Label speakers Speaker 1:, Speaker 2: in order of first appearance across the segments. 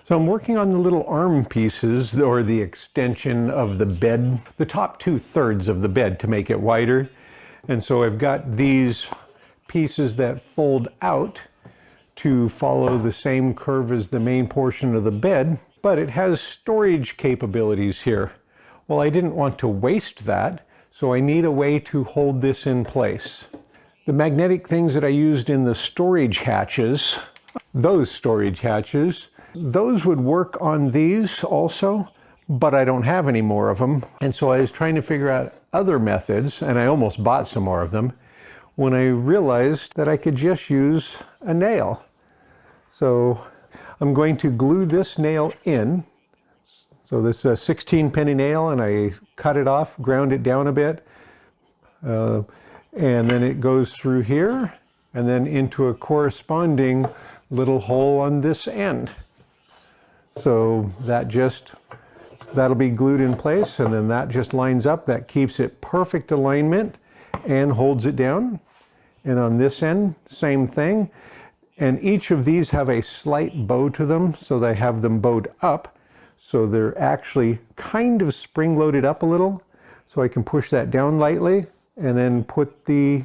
Speaker 1: So I'm working on the little arm pieces, or the extension of the bed, the top 2/3 of the bed to make it wider. And so I've got these pieces that fold out to follow the same curve as the main portion of the bed, but it has storage capabilities here. Well, I didn't want to waste that, so I need a way to hold this in place. The magnetic things that I used in the storage hatches, those storage hatches, those would work on these also, but I don't have any more of them. And so I was trying to figure out other methods, and I almost bought some more of them, when I realized that I could just use a nail. So I'm going to glue this nail in. So this is a 16 penny nail, and I cut it off, ground it down a bit, and then it goes through here and then into a corresponding little hole on this end. So that'll be glued in place, and then that just lines up. That keeps it perfect alignment and holds it down. And on this end, same thing. And each of these have a slight bow to them, so they have them bowed up. So they're actually kind of spring-loaded up a little. So I can push that down lightly and then put the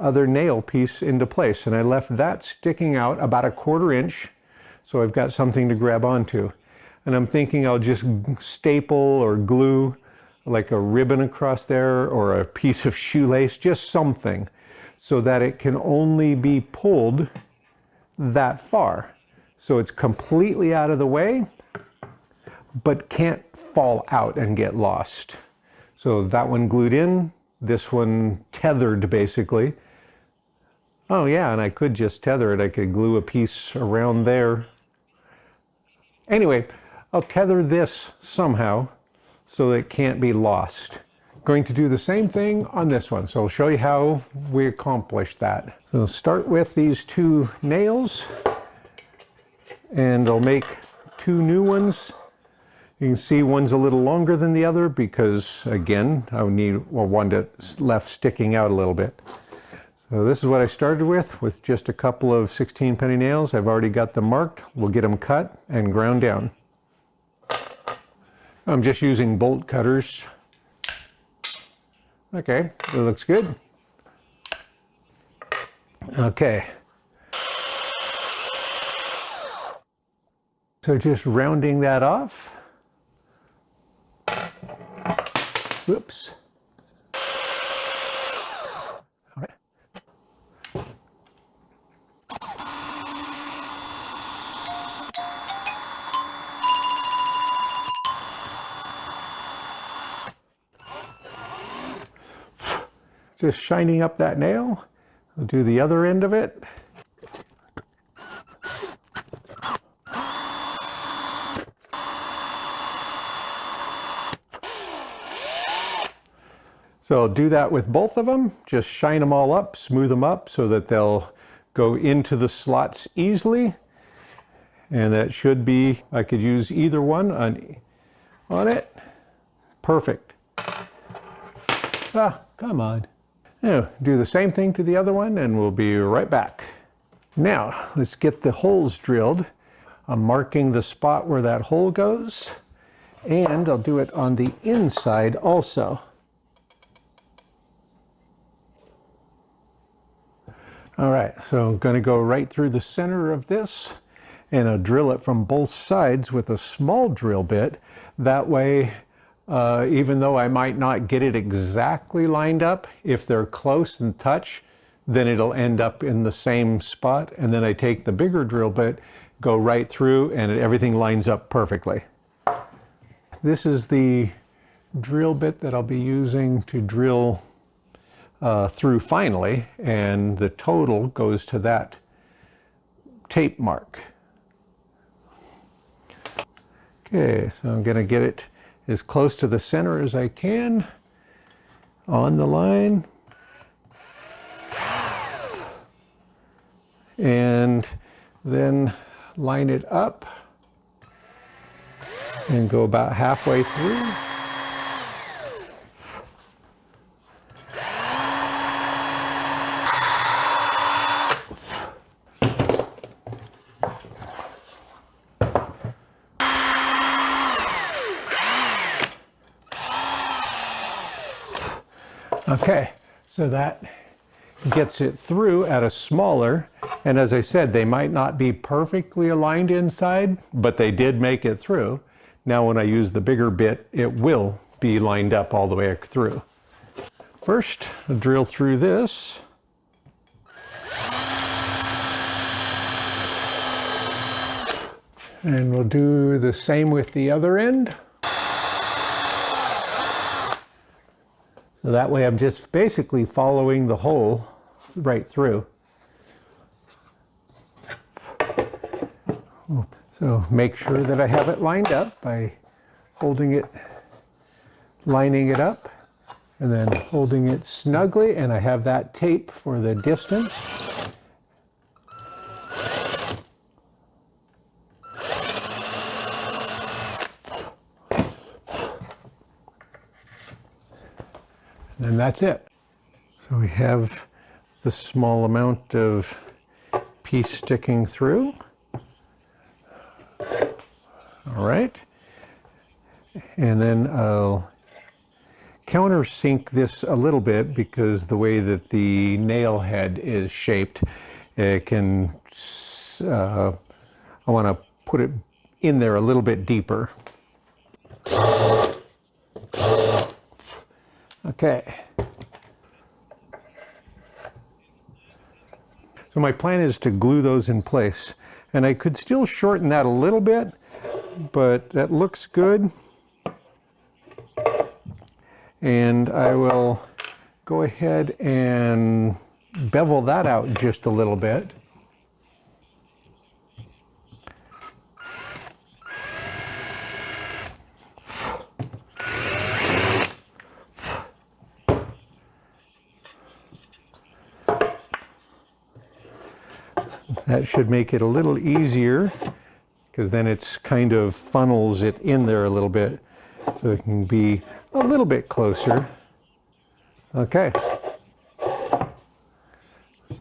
Speaker 1: other nail piece into place. And I left that sticking out about 1/4 inch. So I've got something to grab onto. And I'm thinking I'll just staple or glue like a ribbon across there, or a piece of shoelace, just something, so that it can only be pulled that far. So it's completely out of the way, but can't fall out and get lost. So that one glued in, this one tethered basically. Oh yeah, and I could just tether it. I could glue a piece around there. Anyway, I'll tether this somehow so that it can't be lost. Going to do the same thing on this one, so I'll show you how we accomplish that. So start with these 2 nails, and I'll make 2 new ones. You can see one's a little longer than the other because, again, I would need one that's left sticking out a little bit. So this is what I started with just a couple of 16 penny nails. I've already got them marked. We'll get them cut and ground down. I'm just using bolt cutters. Okay, it looks good. Okay. So just rounding that off. Whoops. All right. Just shining up that nail. I'll do the other end of it. So I'll do that with both of them. Just shine them all up, smooth them up so that they'll go into the slots easily. And that should be, I could use either one on it. Perfect. Ah, come on. Now, do the same thing to the other one and we'll be right back. Now, let's get the holes drilled. I'm marking the spot where that hole goes, and I'll do it on the inside also. All right, so I'm going to go right through the center of this, and I'll drill it from both sides with a small drill bit. That way, even though I might not get it exactly lined up, if they're close and touch, then it'll end up in the same spot. And then I take the bigger drill bit, go right through, and everything lines up perfectly. This is the drill bit that I'll be using to drill through finally, and the total goes to that tape mark. Okay, so I'm going to get it as close to the center as I can on the line, and then line it up and go about halfway through. Okay, so that gets it through at a smaller, and as I said, they might not be perfectly aligned inside, but they did make it through. Now when I use the bigger bit, it will be lined up all the way through. First, I'll drill through this. And we'll do the same with the other end. So that way I'm just basically following the hole right through. So make sure that I have it lined up by holding it, lining it up, and then holding it snugly, and I have that tape for the distance. And that's it. So we have the small amount of piece sticking through. All right. And then I'll countersink this a little bit because the way that the nail head is shaped, it can, I want to put it in there a little bit deeper. Okay. So my plan is to glue those in place, and I could still shorten that a little bit, but that looks good. And I will go ahead and bevel that out just a little bit. That should make it a little easier, because then it's kind of funnels it in there a little bit, so it can be a little bit closer. Okay,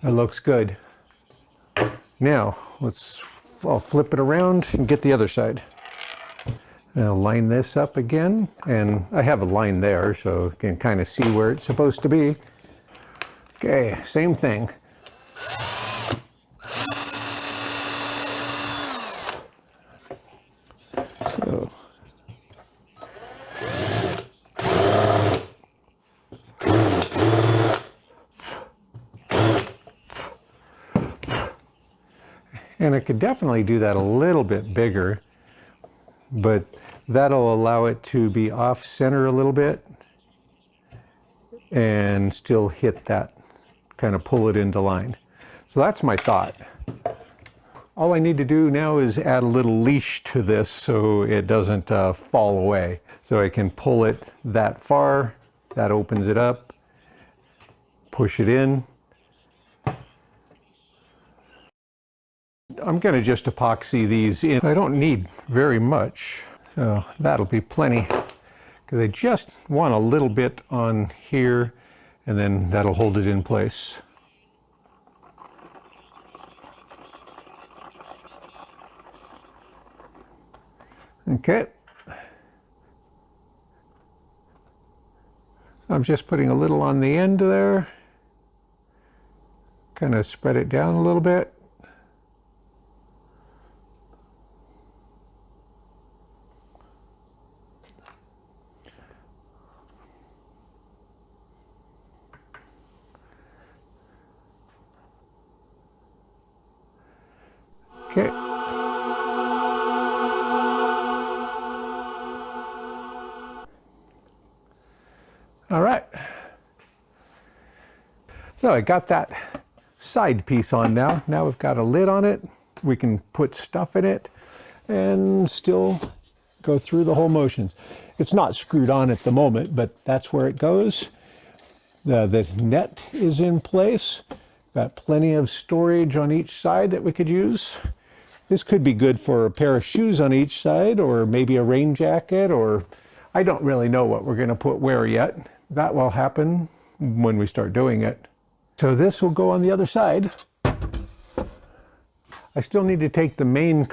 Speaker 1: that looks good. Now I'll flip it around and get the other side. And I'll line this up again, and I have a line there so you can kind of see where it's supposed to be. Okay, same thing. So and I could definitely do that a little bit bigger, but that'll allow it to be off center a little bit and still hit that, kind of pull it into line. So that's my thought. All I need to do now is add a little leash to this so it doesn't fall away. So I can pull it that far, that opens it up, push it in. I'm going to just epoxy these in. I don't need very much, so that'll be plenty, because I just want a little bit on here, and then that'll hold it in place. Okay. I'm just putting a little on the end there, kind of spread it down a little bit. Okay. All right. So I got that side piece on now. Now we've got a lid on it. We can put stuff in it and still go through the whole motions. It's not screwed on at the moment, but that's where it goes. The net is in place. Got plenty of storage on each side that we could use. This could be good for a pair of shoes on each side, or maybe a rain jacket, or I don't really know what we're going to put where yet. That will happen when we start doing it. So this will go on the other side. I still need to take the main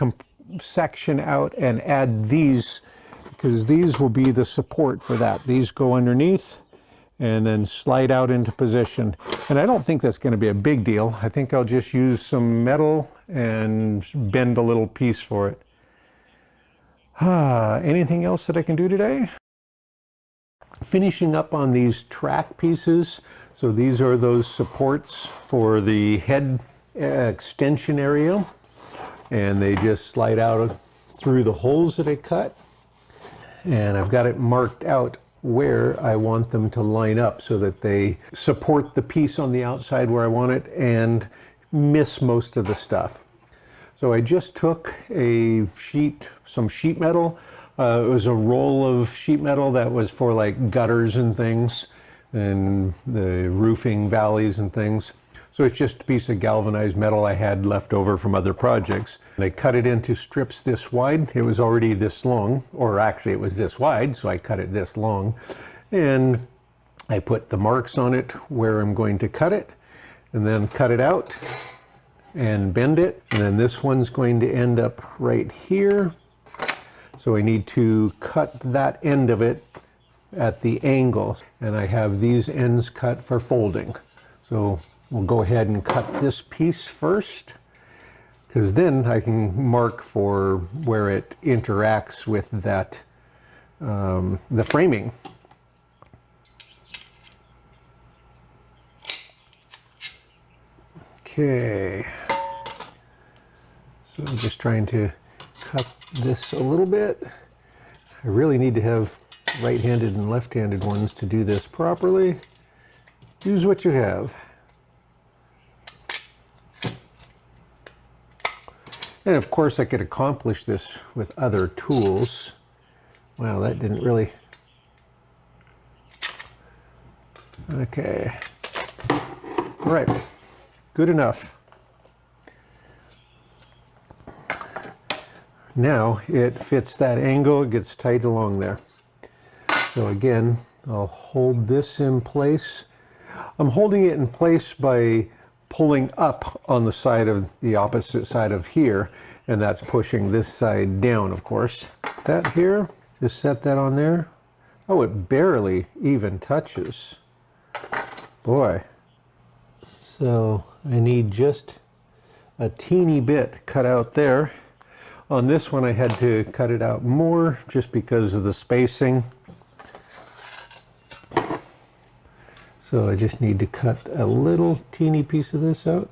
Speaker 1: section out and add these, because these will be the support for that. These go underneath, and then slide out into position. And I don't think that's going to be a big deal. I think I'll just use some metal and bend a little piece for it. Anything else that I can do today? Finishing up on these track pieces. So these are those supports for the head extension area, and they just slide out through the holes that I cut. And I've got it marked out where I want them to line up so that they support the piece on the outside where I want it and miss most of the stuff. So I just took some sheet metal. It was a roll of sheet metal that was for like gutters and things and the roofing valleys and things. So it's just a piece of galvanized metal I had left over from other projects. And I cut it into strips this wide. It was already this long, or actually it was this wide, so I cut it this long. And I put the marks on it where I'm going to cut it, and then cut it out and bend it. And then this one's going to end up right here. So I need to cut that end of it at the angle. And I have these ends cut for folding. So we'll go ahead and cut this piece first, because then I can mark for where it interacts with that, the framing. Okay, so I'm just trying to cut this a little bit. I really need to have right-handed and left-handed ones to do this properly. Use what you have. And of course I could accomplish this with other tools. Wow, that didn't really... Okay. All right. Good enough. Now it fits that angle, it gets tight along there. So again, I'll hold this in place. I'm holding it in place by pulling up on the side of the opposite side of here, and that's pushing this side down, of course. That here, just set that on there. Oh, it barely even touches. Boy. So I need just a teeny bit cut out there. On this one I had to cut it out more just because of the spacing. So I just need to cut a little teeny piece of this out.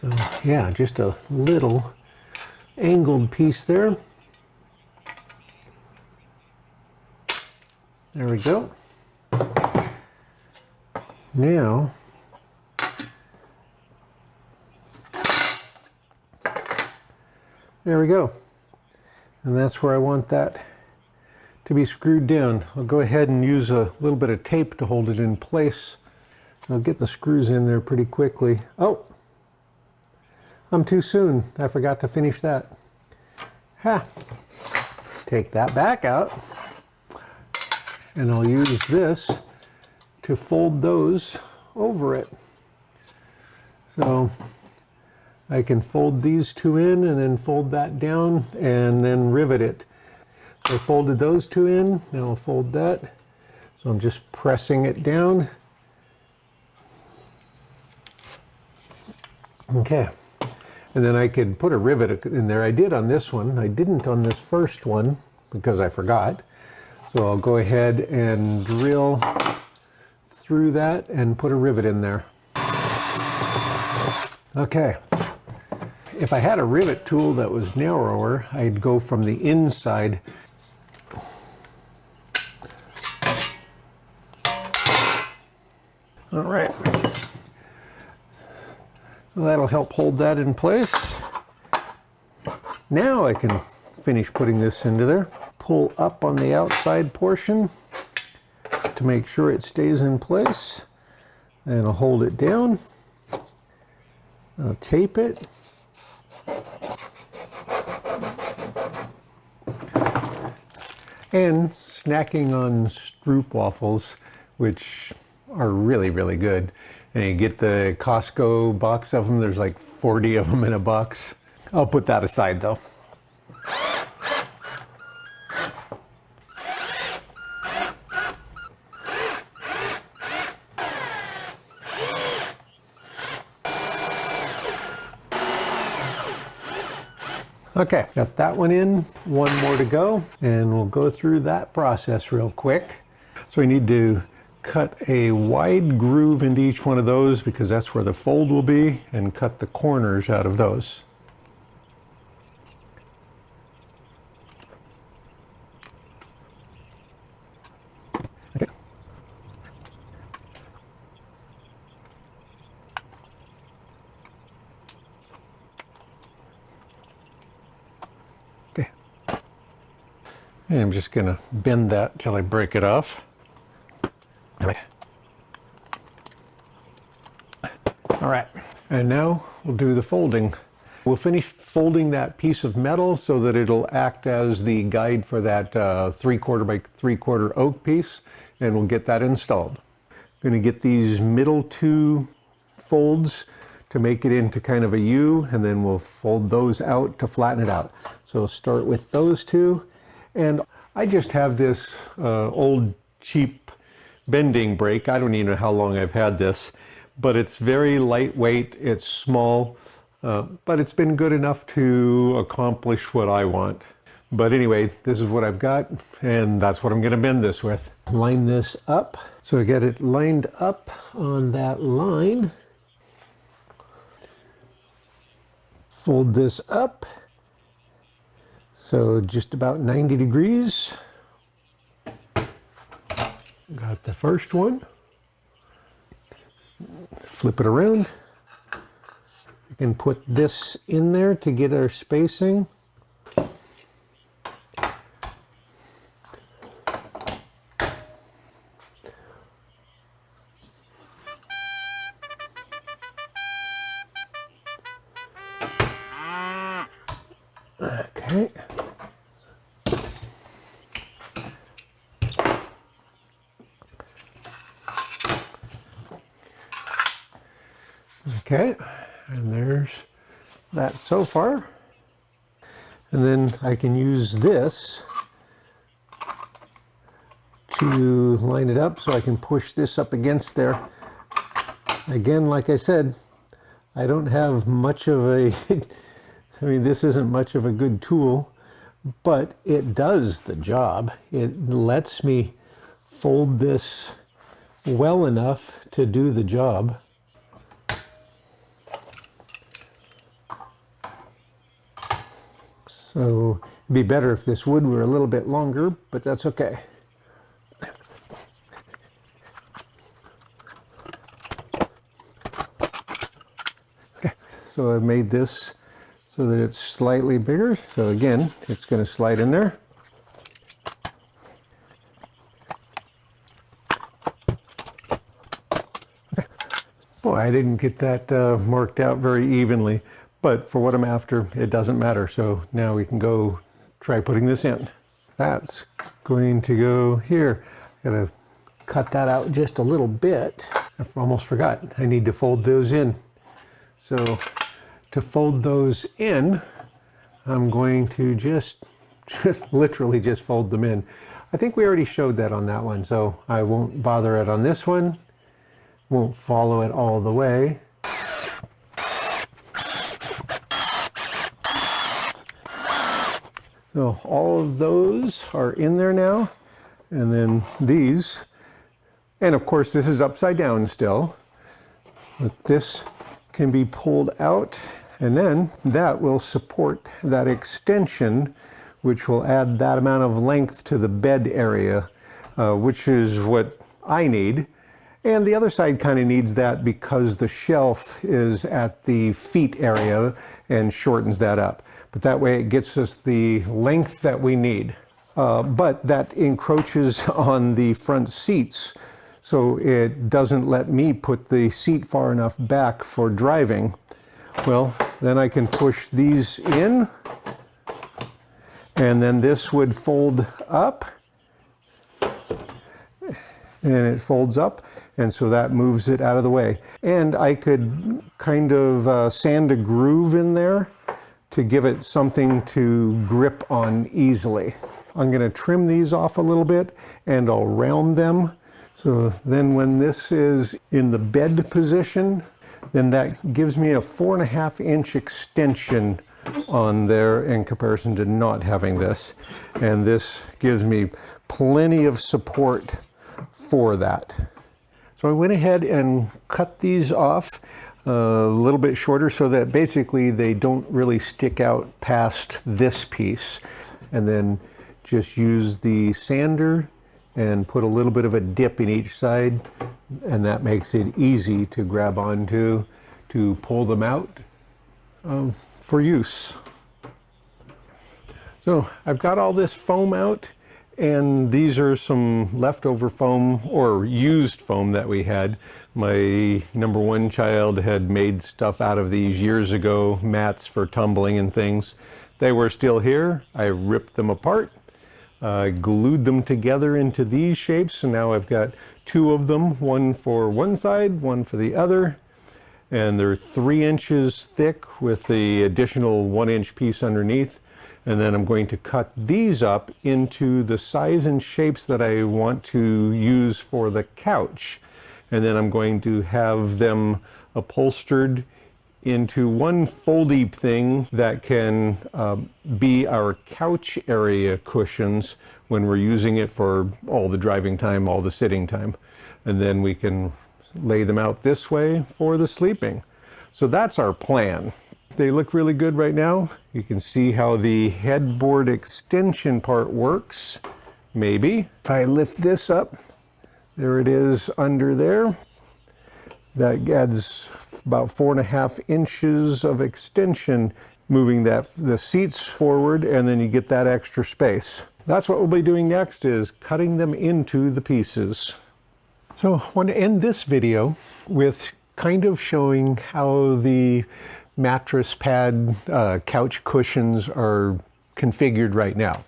Speaker 1: So yeah, just a little angled piece there. There we go. Now, there we go. And that's where I want that to be screwed down. I'll go ahead and use a little bit of tape to hold it in place. I'll get the screws in there pretty quickly. Oh, I'm too soon. I forgot to finish that. Ha! Take that back out. And I'll use this to fold those over it. So I can fold these two in and then fold that down and then rivet it. So I folded those two in, now I'll fold that. So I'm just pressing it down. Okay, and then I could put a rivet in there. I did on this one. I didn't on this first one because I forgot. So I'll go ahead and drill through that and put a rivet in there. Okay. If I had a rivet tool that was narrower, I'd go from the inside. All right. So that'll help hold that in place. Now I can finish putting this into there. Pull up on the outside portion to make sure it stays in place. Then I'll hold it down. I'll tape it. And snacking on stroopwafels, which are really, really good. And you get the Costco box of them. There's like 40 of them in a box. I'll put that aside though. Okay, got that one in, one more to go, and we'll go through that process real quick. So we need to cut a wide groove into each one of those because that's where the fold will be, and cut the corners out of those. Okay. Okay. And I'm just going to bend that till I break it off. All right, and now we'll do the folding. We'll finish folding that piece of metal so that it'll act as the guide for that 3/4 by 3/4 oak piece, and we'll get that installed. I'm going to get these middle two folds to make it into kind of a U, and then we'll fold those out to flatten it out. So we'll start with those two, and I just have this old cheap bending brake. I don't even know how long I've had this, but it's very lightweight, it's small, but it's been good enough to accomplish what I want. But anyway, this is what I've got, and that's what I'm going to bend this with. Line this up. So I got it lined up on that line. Fold this up. So just about 90 degrees. Got the first one. Flip it around. We can put this in there to get our spacing. Okay. Okay, and there's that so far. And then I can use this to line it up so I can push this up against there. Again, like I said, I don't have much of a, I mean, this isn't much of a good tool, but it does the job. It lets me fold this well enough to do the job. So it'd be better if this wood were a little bit longer, but that's okay. Okay, so I've made this so that it's slightly bigger. So again, it's going to slide in there. Boy, I didn't get that marked out very evenly. But for what I'm after, it doesn't matter. So now we can go try putting this in. That's going to go here. Gotta cut that out just a little bit. I almost forgot. I need to fold those in. So to fold those in, I'm going to just literally just fold them in. I think we already showed that on that one, so I won't bother it on this one. Won't follow it all the way. So all of those are in there now, and then these, and of course this is upside down still, but this can be pulled out, and then that will support that extension, which will add that amount of length to the bed area, which is what I need. And the other side kind of needs that because the shelf is at the feet area and shortens that up. But that way it gets us the length that we need. But that encroaches on the front seats, so it doesn't let me put the seat far enough back for driving. Well, then I can push these in, and then this would fold up, and it folds up, and so that moves it out of the way. And I could kind of sand a groove in there to give it something to grip on easily. I'm going to trim these off a little bit, and I'll round them. So then when this is in the bed position, then that gives me a 4.5-inch extension on there in comparison to not having this. And this gives me plenty of support for that. So I went ahead and cut these off a little bit shorter so that basically they don't really stick out past this piece. And then just use the sander and put a little bit of a dip in each side, and that makes it easy to grab onto to pull them out for use. So I've got all this foam out, and these are some leftover foam or used foam that we had. My number one child had made stuff out of these years ago, mats for tumbling and things. They were still here. I ripped them apart, glued them together into these shapes, and now I've got two of them, one for one side, one for the other, and they're 3 inches thick with the additional 1-inch piece underneath. And then I'm going to cut these up into the size and shapes that I want to use for the couch. And then I'm going to have them upholstered into one foldy thing that can be our couch area cushions when we're using it for all the driving time, all the sitting time. And then we can lay them out this way for the sleeping. So that's our plan. They look really good right now. You can see how the headboard extension part works, maybe. If I lift this up, there it is under there. That adds about 4.5 inches of extension, moving the seats forward, and then you get that extra space. That's what we'll be doing next, is cutting them into the pieces. So I want to end this video with kind of showing how the mattress pad couch cushions are configured right now.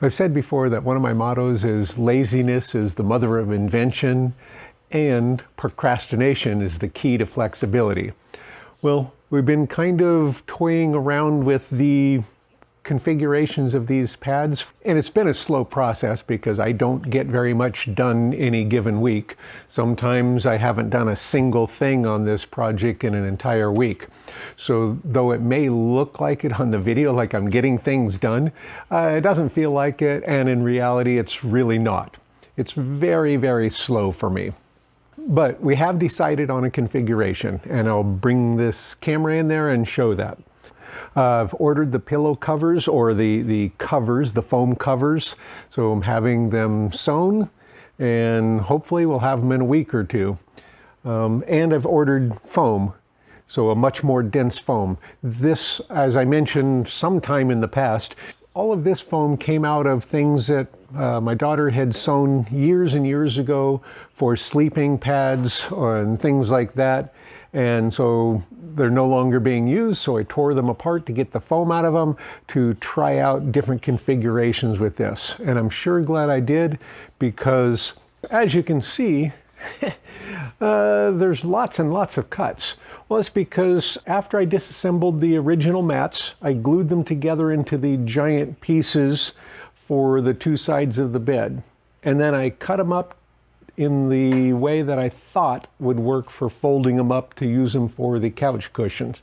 Speaker 1: I've said before that one of my mottos is laziness is the mother of invention, and procrastination is the key to flexibility. Well, we've been kind of toying around with the configurations of these pads, and it's been a slow process because I don't get very much done any given week. Sometimes I haven't done a single thing on this project in an entire week. So though it may look like it on the video, like I'm getting things done, it doesn't feel like it, and in reality it's really not. It's very, very slow for me. But we have decided on a configuration, and I'll bring this camera in there and show that. I've ordered the pillow covers, or the covers, the foam covers, so I'm having them sewn, and hopefully we'll have them in a week or two. And I've ordered foam, so a much more dense foam. This, as I mentioned sometime in the past, all of this foam came out of things that my daughter had sewn years and years ago for sleeping pads and things like that. And so they're no longer being used, so I tore them apart to get the foam out of them to try out different configurations with this. And I'm sure glad I did, because as you can see, there's lots and lots of cuts. Well, it's because after I disassembled the original mats, I glued them together into the giant pieces for the two sides of the bed. And then I cut them up in the way that I thought would work for folding them up to use them for the couch cushions.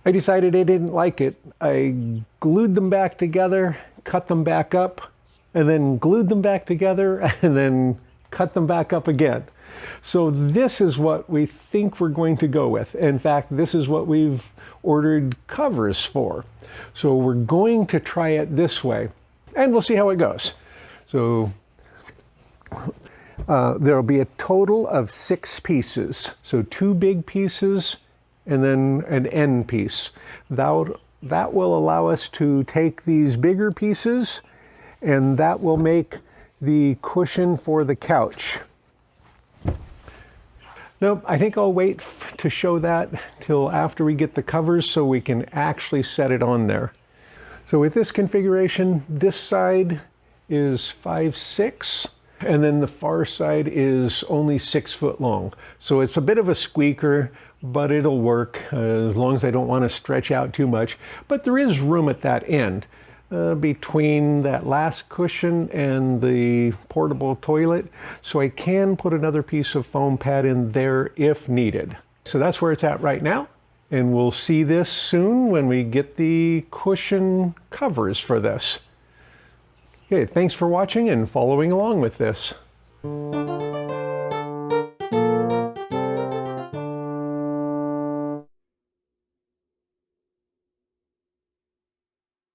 Speaker 1: I decided I didn't like it. I glued them back together, cut them back up, and then glued them back together, and then cut them back up again. So this is what we think we're going to go with. In fact, this is what we've ordered covers for. So we're going to try it this way, and we'll see how it goes. So there'll be a total of 6 pieces. So 2 big pieces and then an end piece. That will allow us to take these bigger pieces, and that will make the cushion for the couch. Nope, I think I'll wait to show that till after we get the covers so we can actually set it on there. So with this configuration, this side is 5'6", and then the far side is only 6 foot long. So it's a bit of a squeaker, but it'll work as long as I don't want to stretch out too much. But there is room at that end between that last cushion and the portable toilet, so I can put another piece of foam pad in there if needed. So that's where it's at right now. And we'll see this soon when we get the cushion covers for this. Okay, thanks for watching and following along with this.